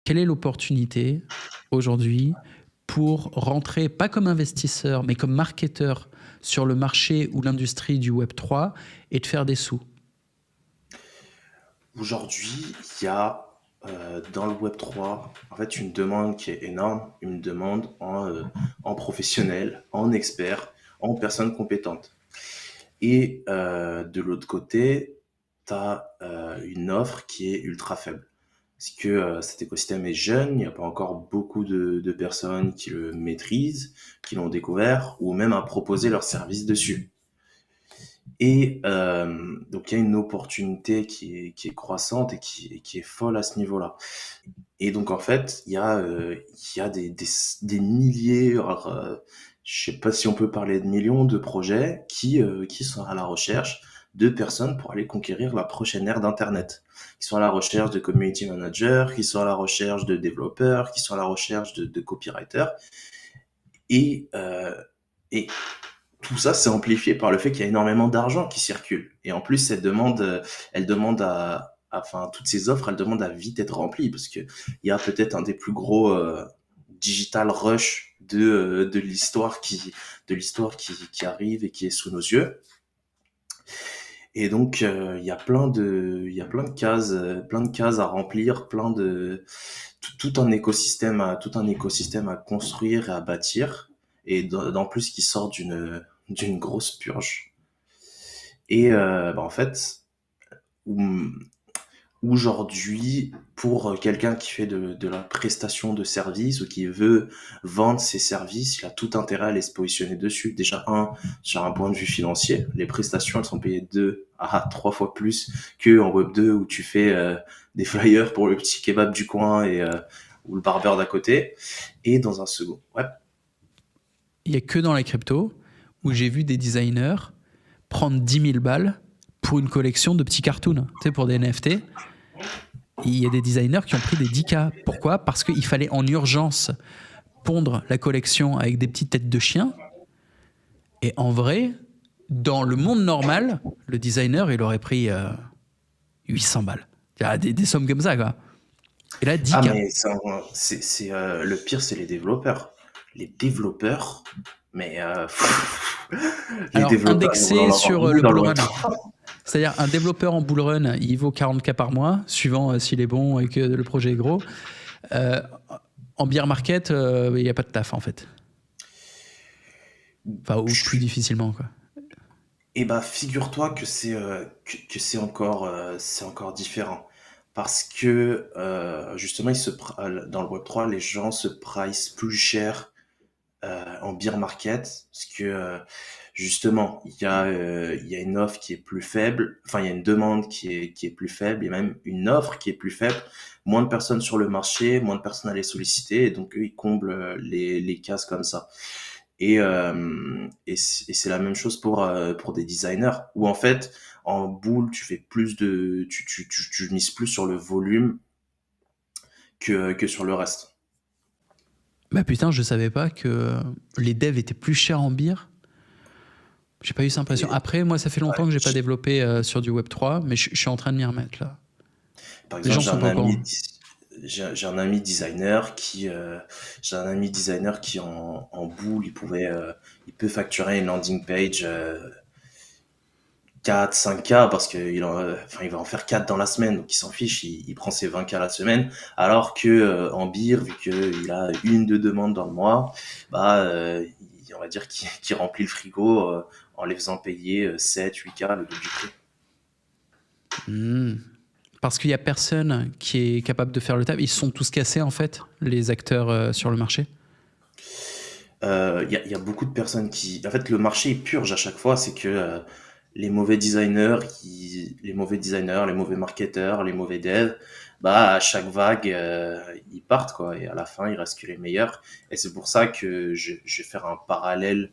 quelle est l'opportunité aujourd'hui pour rentrer, pas comme investisseur, mais comme marketeur sur le marché ou l'industrie du Web3 et de faire des sous? Aujourd'hui, il y a dans le Web3, en fait, une demande qui est énorme, une demande en professionnel, en expert, en personnes compétentes. Et de l'autre côté, tu as une offre qui est ultra faible. Parce que cet écosystème est jeune, il n'y a pas encore beaucoup de personnes qui le maîtrisent, qui l'ont découvert, ou même à proposer leurs services dessus. Et donc il y a une opportunité qui est croissante et qui est folle à ce niveau-là. Et donc en fait, il y a des milliers, alors, je sais pas si on peut parler de millions de projets qui sont à la recherche de personnes pour aller conquérir la prochaine ère d'Internet. Qui sont à la recherche de community managers, qui sont à la recherche de développeurs, qui sont à la recherche de copywriters. Et, euh, et tout ça, c'est amplifié par le fait qu'il y a énormément d'argent qui circule. Et en plus, elle demande enfin, toutes ces offres, elles demandent à vite être remplies parce que il y a peut-être un des plus gros digital rush de l'histoire qui arrive et qui est sous nos yeux. Et donc, il y a plein de cases à remplir, tout un écosystème à construire et à bâtir. Et d'en plus, qui sort d'une grosse purge. Et en fait, où- aujourd'hui, pour quelqu'un qui fait de la prestation de service ou qui veut vendre ses services, il a tout intérêt à aller se positionner dessus. Déjà, sur un point de vue financier, les prestations, elles sont payées 2 à 3 fois plus que en Web 2 où tu fais des flyers pour le petit kebab du coin ou le barbeur d'à côté. Et dans un second, ouais. Il n'y a que dans la crypto où j'ai vu des designers prendre 10 000 balles pour une collection de petits cartoons, tu sais, pour des NFT. Il y a des designers qui ont pris des 10K. Pourquoi? Parce qu'il fallait en urgence pondre la collection avec des petites têtes de chiens. Et en vrai, dans le monde normal, le designer, il aurait pris 800 balles. Des sommes comme ça, quoi. Et là, Ah, 10K. mais le pire, c'est les développeurs. Les développeurs, mais les Alors, développeurs, ils vont indexé en avoir sur beaucoup le dans le bull run. Web3. C'est-à-dire, un développeur en bull run, il vaut 40K par mois, suivant s'il est bon et que le projet est gros. En bear market, il n'y a pas de taf, en fait. Enfin, ou plus difficilement, quoi. Et bah, figure-toi que que c'est encore différent. Parce que justement, dans le Web3, les gens se price plus cher en bear market parce que justement il y a une offre qui est plus faible, enfin il y a une demande qui est plus faible, il y a même une offre qui est plus faible, moins de personnes sur le marché, moins de personnes à les solliciter et donc eux ils comblent les cases comme ça. Et c'est la même chose pour des designers où en fait en boule tu fais plus tu mises plus sur le volume que sur le reste. Bah putain, je savais pas que les devs étaient plus chers en beer. J'ai pas eu cette impression. Et Après, moi, ça fait longtemps que j'ai pas ouais, développé sur du Web3, mais je suis en train de m'y remettre, là. par Les exemple, gens sont pas au courant. j'ai un ami designer qui en boule, il peut facturer une landing page 4, 5K parce enfin, il va en faire 4 dans la semaine, donc il s'en fiche, il prend ses 20K la semaine, alors que en beer, vu qu'il a une, deux demandes dans le mois, on va dire qu'il remplit le frigo en les faisant payer 7, 8K le double du prix. Hmm. Parce qu'il y a personne qui est capable de faire le taf. Ils se sont tous cassés, en fait, les acteurs sur le marché. Il y a beaucoup de personnes qui... En fait, le marché purge à chaque fois, c'est que les mauvais designers, les mauvais marketeurs, les mauvais devs, bah, à chaque vague, ils partent, quoi. Et à la fin, il reste que les meilleurs. Et c'est pour ça que je vais faire un parallèle.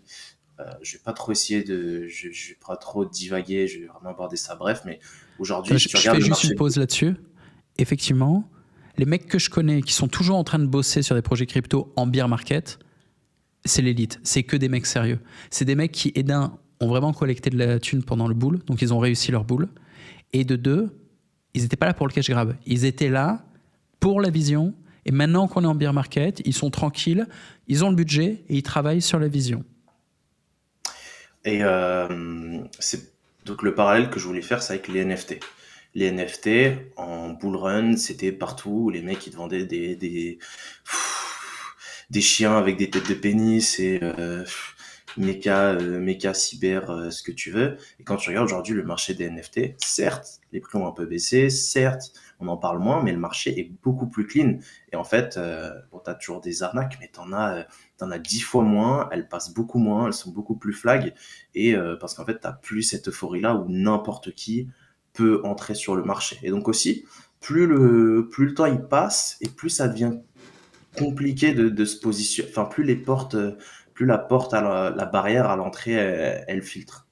Je vais pas trop je vais pas trop divaguer, je vais vraiment aborder ça bref, mais aujourd'hui, Attends, si tu je regardes fais le juste marché... une pause là-dessus. Effectivement, les mecs que je connais qui sont toujours en train de bosser sur des projets crypto en bear market, c'est l'élite. C'est que des mecs sérieux. C'est des mecs qui, d'un, ont vraiment collecté de la thune pendant le bull, donc ils ont réussi leur bull. Et de deux, ils n'étaient pas là pour le cash grab. Ils étaient là pour la vision Et maintenant qu'on est en bear market, ils sont tranquilles, ils ont le budget et ils travaillent sur la vision. Et c'est donc le parallèle que je voulais faire, c'est avec les NFT. Les NFT, en bull run, c'était partout. Les mecs, ils te vendaient des chiens avec des têtes de pénis et méca cyber, ce que tu veux. Et quand tu regardes aujourd'hui le marché des NFT, certes, les prix ont un peu baissé, certes, on en parle moins, mais le marché est beaucoup plus clean. Et en fait, bon, t'as toujours des arnaques, mais t'en as 10 fois moins, elles passent beaucoup moins, elles sont beaucoup plus flag. Et parce qu'en fait, t'as plus cette euphorie-là où n'importe qui peut entrer sur le marché. Et donc aussi, plus le temps il passe et plus ça devient compliqué de se positionner. Enfin, plus la porte la barrière à l'entrée, elle filtre.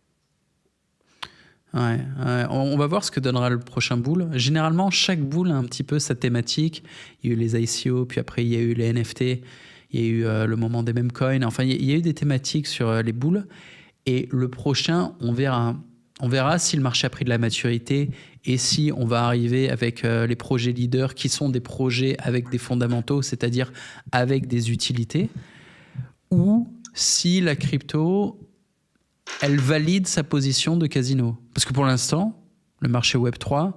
Ouais, ouais. On va voir ce que donnera le prochain bull. Généralement, chaque bull a un petit peu sa thématique. Il y a eu les ICO, puis après il y a eu les NFT, il y a eu le moment des meme coins. Enfin, il y a eu des thématiques sur les bulls. Et le prochain, on verra. On verra si le marché a pris de la maturité et si on va arriver avec les projets leaders qui sont des projets avec des fondamentaux, c'est-à-dire avec des utilités, ou si la crypto, elle valide sa position de casino. Parce que pour l'instant, le marché Web3,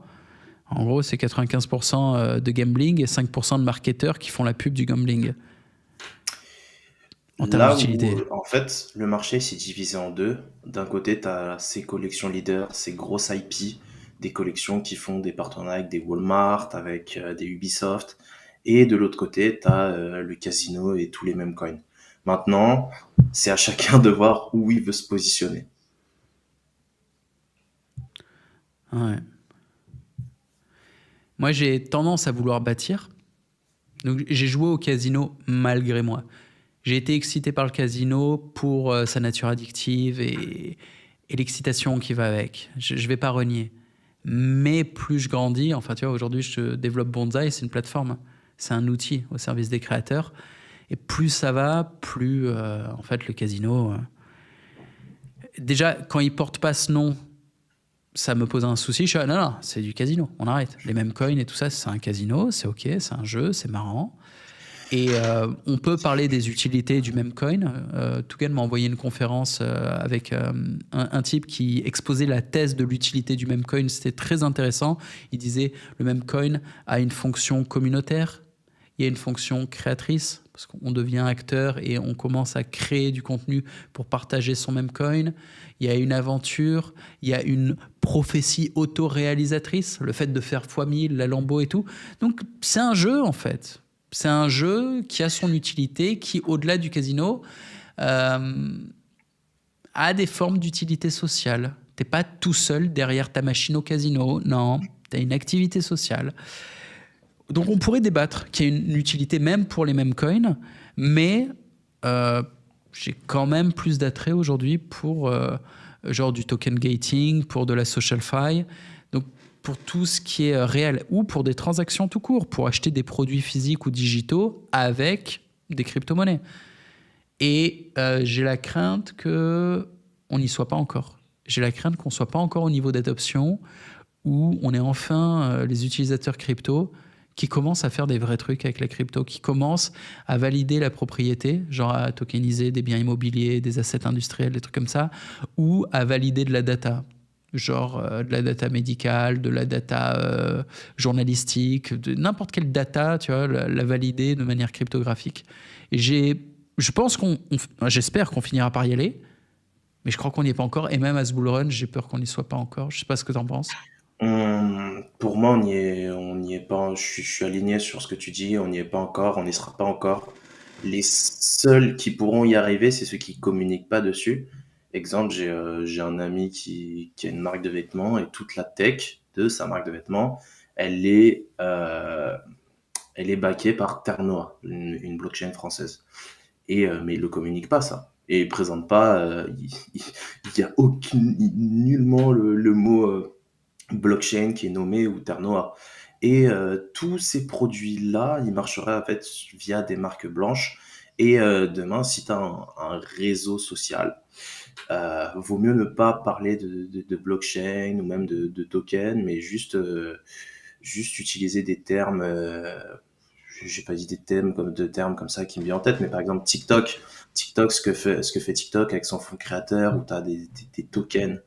en gros, c'est 95% de gambling et 5% de marketeurs qui font la pub du gambling en termes Là où, d'utilité. en fait, le marché s'est divisé en deux. D'un côté, tu as ces collections leaders, ces grosses IP, des collections qui font des partenariats avec des Walmart, avec des Ubisoft. Et de l'autre côté, tu as le casino et tous les mêmes coins. Maintenant, c'est à chacun de voir où il veut se positionner. Ouais. Moi, j'ai tendance à vouloir bâtir. Donc, j'ai joué au casino malgré moi. J'ai été excité par le casino pour sa nature addictive et l'excitation qui va avec. Je ne vais pas renier. Mais plus je grandis, enfin tu vois, aujourd'hui je développe Bonsai, c'est une plateforme, c'est un outil au service des créateurs. Et plus ça va, plus en fait le casino... déjà, quand il porte pas ce nom, ça me pose un souci. Je suis non, non, c'est du casino, on arrête. Les mêmes coins et tout ça, c'est un casino, c'est ok, c'est un jeu, c'est marrant. Et on peut parler des utilités du même coin. Tougan m'a envoyé une conférence avec un type qui exposait la thèse de l'utilité du même coin. C'était très intéressant. Il disait le même coin a une fonction communautaire, il y a une fonction créatrice, parce qu'on devient acteur et on commence à créer du contenu pour partager son même coin. Il y a une aventure, il y a une prophétie auto-réalisatrice, le fait de faire x1000, la Lambeau et tout. Donc c'est un jeu en fait. C'est un jeu qui a son utilité, qui, au-delà du casino, euh, a des formes d'utilité sociale. T'es pas tout seul derrière ta machine au casino, non, tu as une activité sociale. Donc on pourrait débattre qu'il y a une utilité même pour les mêmes coins, mais j'ai quand même plus d'attrait aujourd'hui pour genre du token gating, pour de la social fi. Donc pour tout ce qui est réel ou pour des transactions tout court, pour acheter des produits physiques ou digitaux avec des crypto-monnaies. Et j'ai la crainte qu'on n'y soit pas encore. J'ai la crainte qu'on ne soit pas encore au niveau d'adoption où on est enfin les utilisateurs crypto qui commencent à faire des vrais trucs avec la crypto, qui commencent à valider la propriété, genre à tokeniser des biens immobiliers, des assets industriels, des trucs comme ça, ou à valider de la data, genre de la data médicale, de la data journalistique, de n'importe quelle data, tu vois, la valider de manière cryptographique. Et je pense j'espère qu'on finira par y aller, mais je crois qu'on n'y est pas encore. Et même à ce bull run, j'ai peur qu'on n'y soit pas encore. Je sais pas ce que tu en penses. Pour moi, on n'y est pas. Je suis aligné sur ce que tu dis. On n'y est pas encore. On n'y sera pas encore. Les seuls qui pourront y arriver, c'est ceux qui communiquent pas dessus. Exemple, j'ai un ami qui a une marque de vêtements et toute la tech de sa marque de vêtements, elle est, euh, elle est backée par Ternoa, une blockchain française. Et mais il le communique pas ça. Et il présente pas. Il y a nullement le mot blockchain qui est nommé ou Ternoa. Et tous ces produits-là, ils marcheraient en fait via des marques blanches. Et demain, si tu as un réseau social, vaut mieux ne pas parler de blockchain ou même de token, mais juste utiliser des termes, j'ai pas d'idée de termes comme ça qui me vient en tête, mais par exemple TikTok, ce que fait TikTok avec son fonds créateur, où tu as des tokens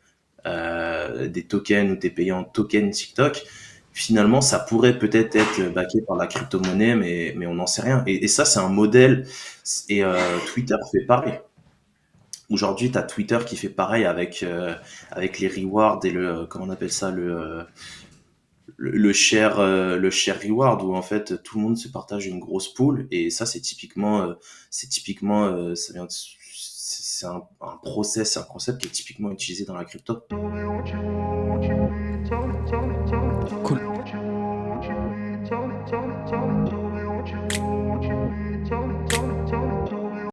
où tu es payé en token TikTok, finalement, ça pourrait peut-être être backé par la crypto-monnaie, mais on n'en sait rien. Et ça, c'est un modèle. Et Twitter fait pareil. Aujourd'hui, tu as Twitter qui fait pareil avec les rewards et comment on appelle ça, le share reward, où en fait tout le monde se partage une grosse pool. Et ça, ça vient c'est un process, c'est un concept qui est typiquement utilisé dans la crypto.